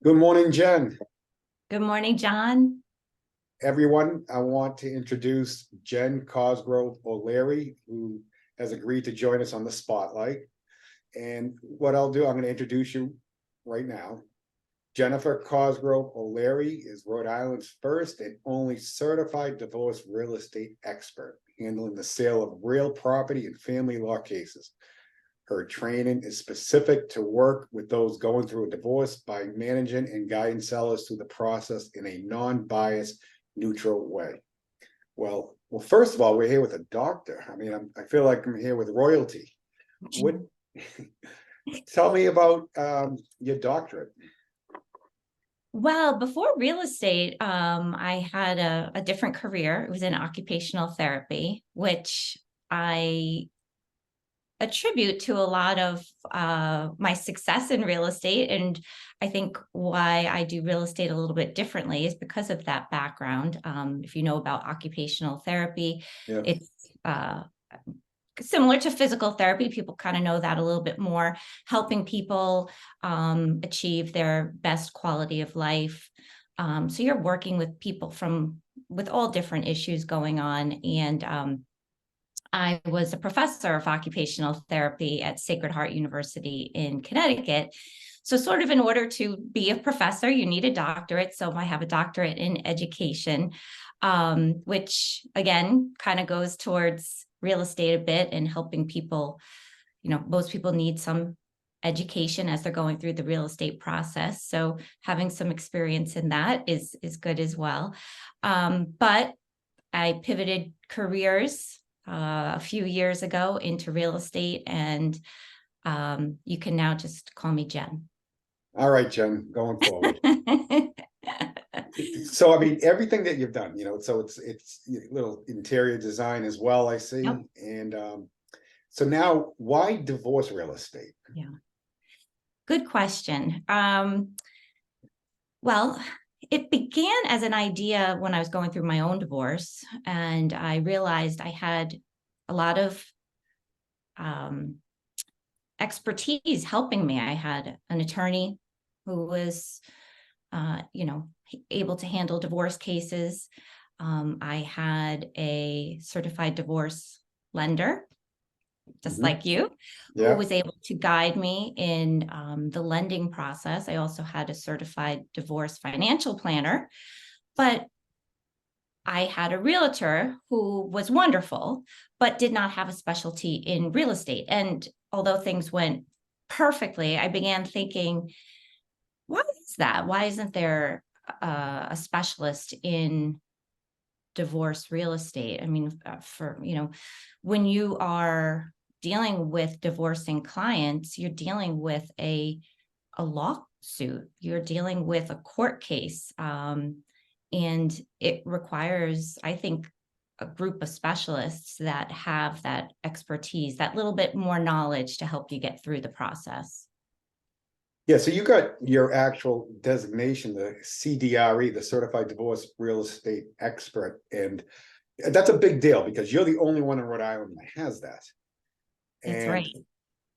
Good morning, Jen. Good morning, John. Everyone, I want to introduce Jen Cosgrove O'Leary, who has agreed to join us on the spotlight. And what I'll do, I'm going to introduce you right now. Jennifer Cosgrove O'Leary is Rhode Island's first and only certified divorce real estate expert, handling the sale of real property and family law cases. Her training is specific to work with those going through a divorce by managing and guiding sellers through the process in a non-biased, neutral way. Well, first of all, we're here with a doctor. I mean, I feel like I'm here with royalty. What? Tell me about your doctorate. Well, before real estate, I had a different career. It was in occupational therapy, which I attribute to a lot of my success in real estate. And I think why I do real estate a little bit differently is because of that background. If you know about occupational therapy, Yeah. it's similar to physical therapy. People kind of know that a little bit more, helping people achieve their best quality of life. So you're working with people with all different issues going on. And I was a professor of occupational therapy at Sacred Heart University in Connecticut. So sort of in order to be a professor, you need a doctorate. So I have a doctorate in education, which again, kind of goes towards real estate a bit and helping people. Most people need some education as they're going through the real estate process. So having some experience in that is good as well. But I pivoted careers a few years ago into real estate, and you can now just call me Jen. All right, Jen, going forward. So, I mean, everything that you've done, so it's little interior design as well, I see. Yep. And so now, why divorce real estate? Yeah, good question. Well, it began as an idea when I was going through my own divorce, and I realized I had a lot of expertise helping me. I had an attorney who was, able to handle divorce cases. I had a certified divorce lender, just like you, Yeah. who was able to guide me in the lending process. I also had a certified divorce financial planner, but I had a realtor who was wonderful, but did not have a specialty in real estate. And although things went perfectly, I began thinking, why is that? Why isn't there a specialist in divorce real estate? I mean, when you are dealing with divorcing clients, you're dealing with a lawsuit, you're dealing with a court case. And it requires, I think, a group of specialists that have that expertise, that little bit more knowledge to help you get through the process. Yeah, so you got your actual designation, the CDRE, the Certified Divorce Real Estate Expert, and that's a big deal because you're the only one in Rhode Island that has that. That's right.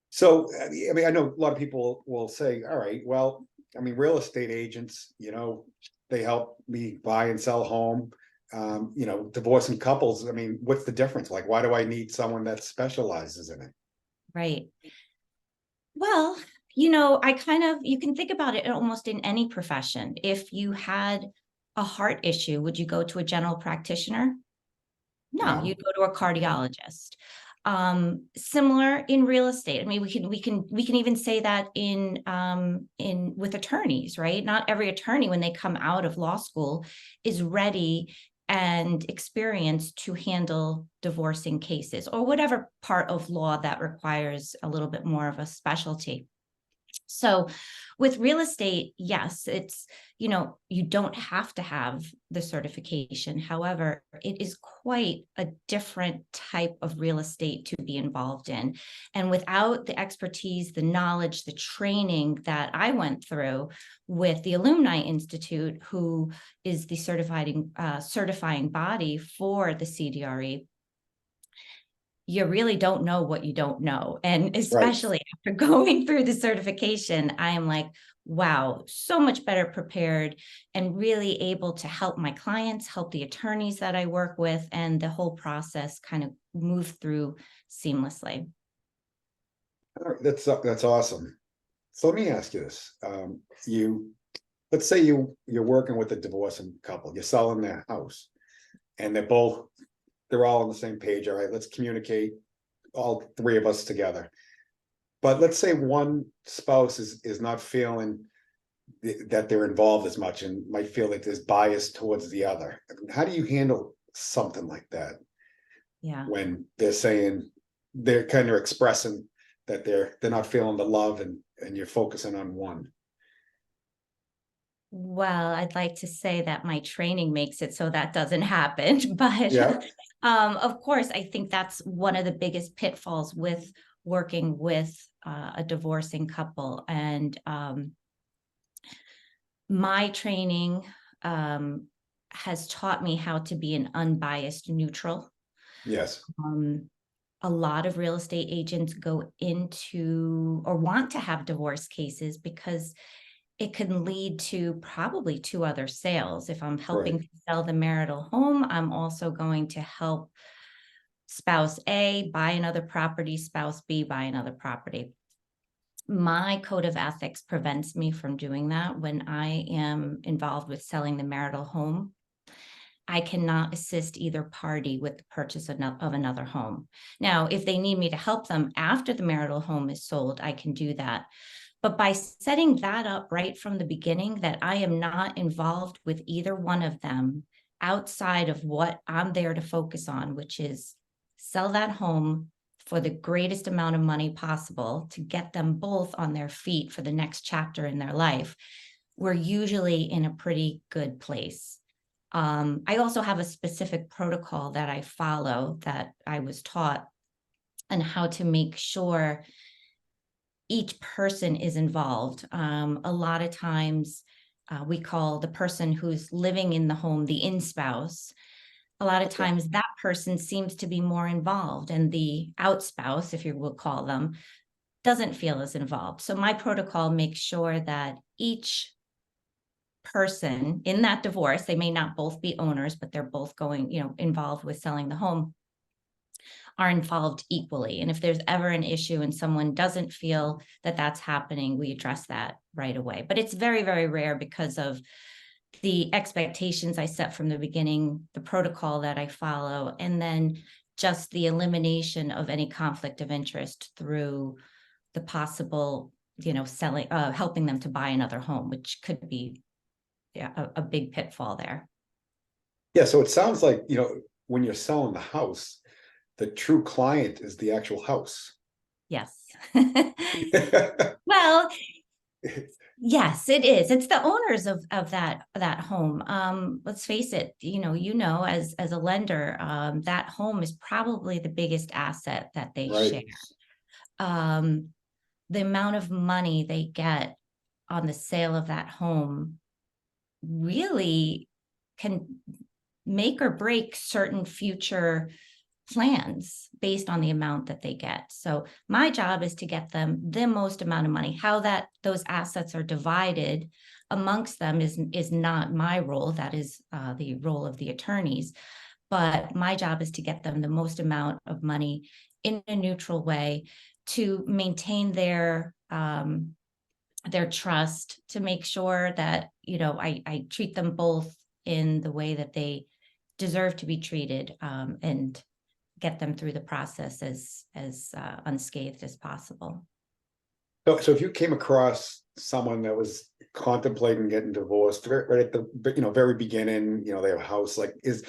So, I mean, I know a lot of people will say, all right, well, I mean, real estate agents, they help me buy and sell home. Divorcing couples, I mean, what's the difference? Like, why do I need someone that specializes in it? Right. Well, you can think about it almost in any profession. If you had a heart issue, would you go to a general practitioner? No, you'd go to a cardiologist. Similar in real estate. I mean, we can even say that in with attorneys, right? Not every attorney, when they come out of law school, is ready and experienced to handle divorcing cases or whatever part of law that requires a little bit more of a specialty. So with real estate, yes, it's, you don't have to have the certification. However, it is quite a different type of real estate to be involved in. And without the expertise, the knowledge, the training that I went through with the Alumni Institute, who is the certifying body for the CDRE, you really don't know what you don't know. And Right. especially after going through the certification, I am like, wow, so much better prepared and really able to help my clients, help the attorneys that I work with, and the whole process kind of move through seamlessly. All right, that's awesome. So let me ask you this. Let's say you're working with a divorcing couple, you're selling their house, and they're all on the same page. All right, let's communicate, all three of us together. But let's say one spouse is not feeling that they're involved as much and might feel like there's bias towards the other. I mean, how do you handle something like that Yeah. when they're kind of expressing that they're not feeling the love, and you're focusing on one? Well, I'd like to say that my training makes it so that doesn't happen, but Yeah. of course, I think that's one of the biggest pitfalls with working with a divorcing couple. And my training has taught me how to be an unbiased neutral. Yes. Um, a lot of real estate agents go into or want to have divorce cases because it can lead to probably two other sales. If I'm helping Right. to sell the marital home, I'm also going to help spouse A buy another property, spouse B buy another property. My code of ethics prevents me from doing that when I am involved with selling the marital home. I cannot assist either party with the purchase of another home. Now, if they need me to help them after the marital home is sold, I can do that. But by setting that up right from the beginning, that I am not involved with either one of them outside of what I'm there to focus on, which is sell that home for the greatest amount of money possible to get them both on their feet for the next chapter in their life, we're usually in a pretty good place. I also have a specific protocol that I follow that I was taught on how to make sure each person is involved. A lot of times we call the person who's living in the home the in-spouse. A lot of Okay. times that person seems to be more involved, and the out-spouse, if you will call them, doesn't feel as involved. So my protocol makes sure that each person in that divorce, they may not both be owners, but they're both going, involved with selling the home, are involved equally. And if there's ever an issue and someone doesn't feel that that's happening, we address that right away. But it's very, very rare because of the expectations I set from the beginning, the protocol that I follow, and then just the elimination of any conflict of interest through the possible, selling, helping them to buy another home, which could be a big pitfall there. Yeah. So it sounds like, when you're selling the house, the true client is the actual house. Yes. Well, yes, it is. It's the owners of that home. Let's face it, as a lender, that home is probably the biggest asset that they Right. share. Um, the amount of money they get on the sale of that home really can make or break certain future plans based on the amount that they get. So my job is to get them the most amount of money. How those assets are divided amongst them is not my role. That is the role of the attorneys. But my job is to get them the most amount of money in a neutral way to maintain their trust, to make sure that I treat them both in the way that they deserve to be treated, and get them through the process as unscathed as possible. So if you came across someone that was contemplating getting divorced right at the very beginning, they have a house, like is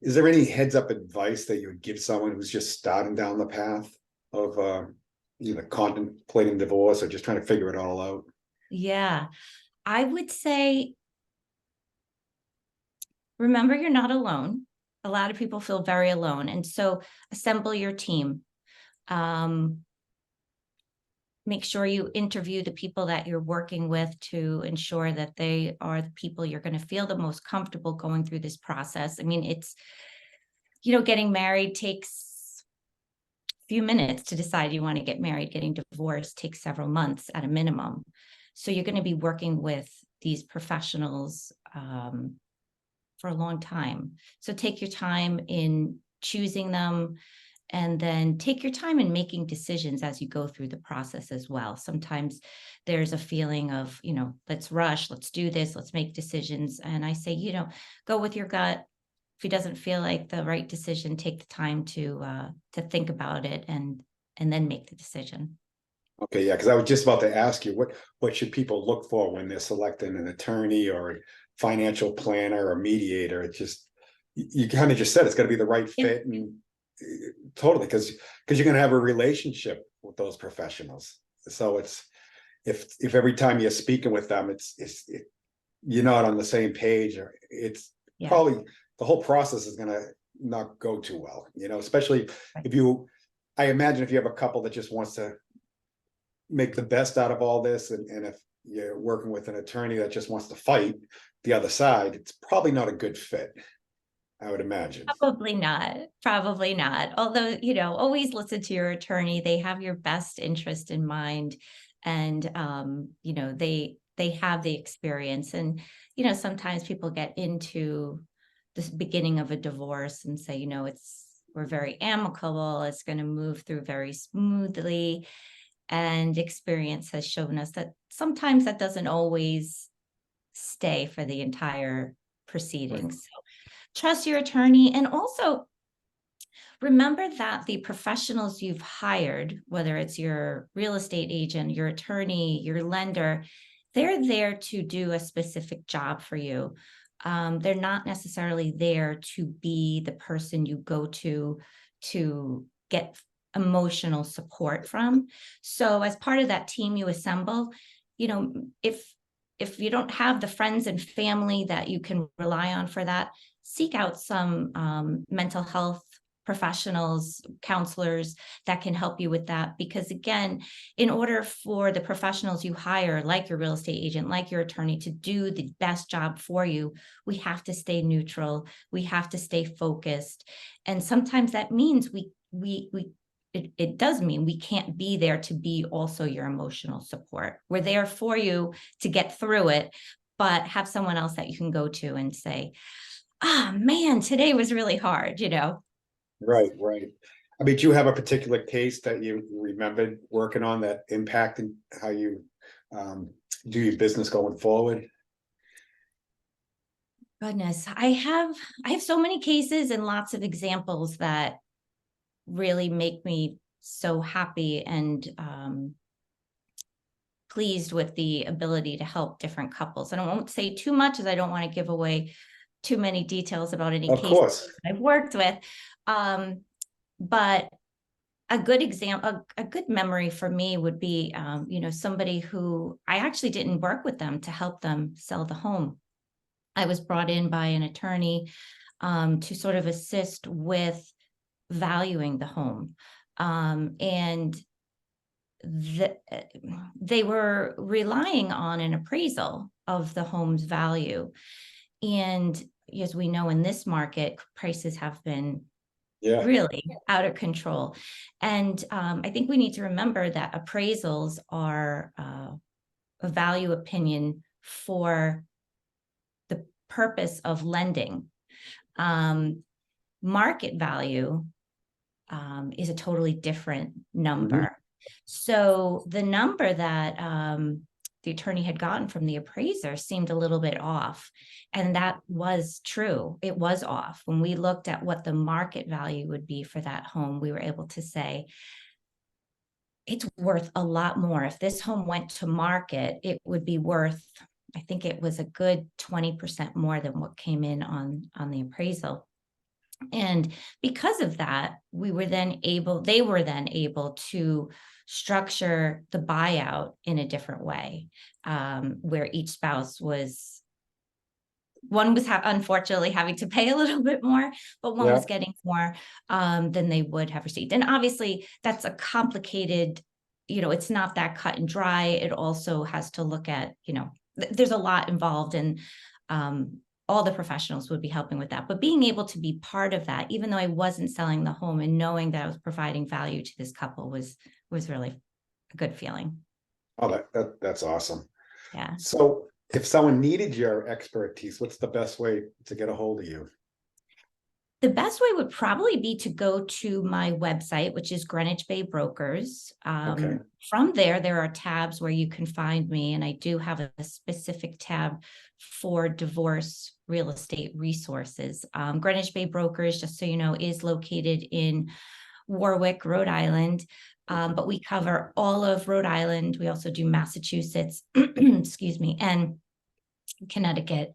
there any heads up advice that you would give someone who's just starting down the path of either contemplating divorce or just trying to figure it all out? Yeah, I would say, remember, you're not alone. A lot of people feel very alone. And so assemble your team. Um, Make sure you interview the people that you're working with to ensure that they are the people you're going to feel the most comfortable going through this process. I mean, getting married takes few minutes to decide you want to get married. Getting divorced takes several months at a minimum. So you're going to be working with these professionals for a long time. So take your time in choosing them, and then take your time in making decisions as you go through the process as well. Sometimes there's a feeling of, let's rush, let's do this, let's make decisions. And I say, go with your gut. If it doesn't feel like the right decision, take the time to think about it and then make the decision. Okay, yeah, because I was just about to ask you, what should people look for when they're selecting an attorney or a financial planner or mediator? It just, you kind of just said it's got to be the right fit, and totally, because you're going to have a relationship with those professionals. So it's, if every time you're speaking with them, you're not on the same page, or it's probably the whole process is going to not go too well, especially if I imagine if you have a couple that just wants to make the best out of all this, and if you're working with an attorney that just wants to fight the other side, it's probably not a good fit, I would imagine. Probably not. Although, always listen to your attorney. They have your best interest in mind, and they have the experience. And sometimes people get into the beginning of a divorce and say, we're very amicable, it's going to move through very smoothly. And experience has shown us that sometimes that doesn't always stay for the entire proceedings. So trust your attorney, and also remember that the professionals you've hired, whether it's your real estate agent, your attorney, your lender, they're there to do a specific job for you. They're not necessarily there to be the person you go to get emotional support from. So as part of that team you assemble, if you don't have the friends and family that you can rely on for that, seek out some mental health professionals, counselors that can help you with that. Because again, in order for the professionals you hire, like your real estate agent, like your attorney, to do the best job for you, we have to stay neutral. We have to stay focused. And sometimes that means it does mean we can't be there to be also your emotional support. We're there for you to get through it, but have someone else that you can go to and say, man, today was really hard, Right. I mean, do you have a particular case that you remembered working on that impacted how you do your business going forward? Goodness, I have so many cases and lots of examples that really make me so happy and pleased with the ability to help different couples. And I won't say too much, as I don't want to give away too many details about any cases I've worked with. But a good example, a good memory for me would be, somebody who I actually didn't work with them to help them sell the home. I was brought in by an attorney to sort of assist with valuing the home. And they were relying on an appraisal of the home's value. And as we know, in this market, prices have been really out of control. And I think we need to remember that appraisals are a value opinion for the purpose of lending. Market value is a totally different number. Mm-hmm. So the number that the attorney had gotten from the appraiser seemed a little bit off. And that was true. It was off. When we looked at what the market value would be for that home, we were able to say, it's worth a lot more. If this home went to market, it would be worth, I think it was a good 20% more than what came in on the appraisal. And because of that, they were then able to structure the buyout in a different way, where each spouse was unfortunately having to pay a little bit more, but one was getting more than they would have received. And obviously that's a complicated, it's not that cut and dry. It also has to look at, there's a lot involved in all the professionals would be helping with that. But being able to be part of that, even though I wasn't selling the home, and knowing that I was providing value to this couple was really a good feeling. Oh, that's awesome. Yeah. So if someone needed your expertise, what's the best way to get a hold of you? The best way would probably be to go to my website, which is Greenwich Bay Brokers. Okay. From there are tabs where you can find me, and I do have a specific tab for divorce real estate resources. Greenwich Bay Brokers, just so you know, is located in Warwick, Rhode Island, but we cover all of Rhode Island. We also do Massachusetts, excuse me, and Connecticut.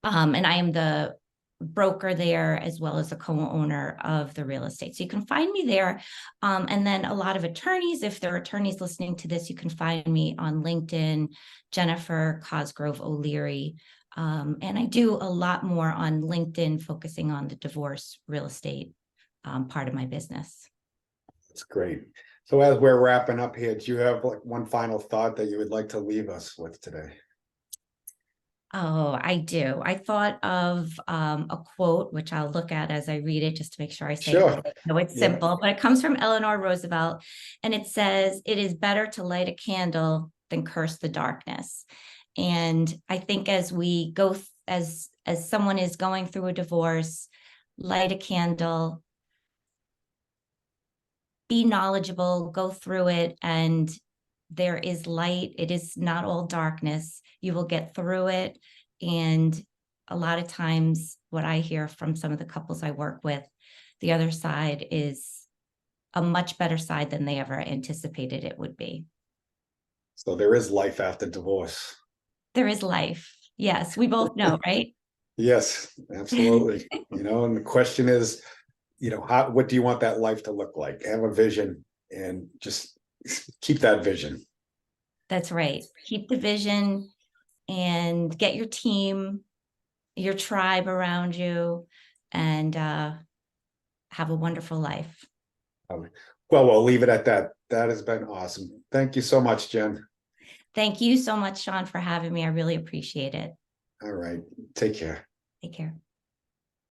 And I am the broker there as well as the co-owner of the real estate. So you can find me there. And then a lot of attorneys, if there are attorneys listening to this, you can find me on LinkedIn, Jennifer Cosgrove O'Leary. And I do a lot more on LinkedIn, focusing on the divorce real estate part of my business. That's great. So as we're wrapping up here, do you have like one final thought that you would like to leave us with today? Oh, I do. I thought of a quote, which I'll look at as I read it, just to make sure I say it Sure. right. I know it's Yeah. simple, but it comes from Eleanor Roosevelt, and it says, "It is better to light a candle than curse the darkness." And I think as we go, as someone is going through a divorce, light a candle, be knowledgeable, go through it, and there is light. It is not all darkness. You will get through it. And a lot of times what I hear from some of the couples I work with, the other side is a much better side than they ever anticipated it would be. So there is life after divorce. There is life. Yes, we both know, right? Yes, absolutely. And the question is, what do you want that life to look like? Have a vision and just keep that vision. That's right. Keep the vision and get your team, your tribe around you, and have a wonderful life. Well, we'll leave it at that. That has been awesome. Thank you so much, Jen. Thank you so much, Sean, for having me. I really appreciate it. All right. Take care. Take care.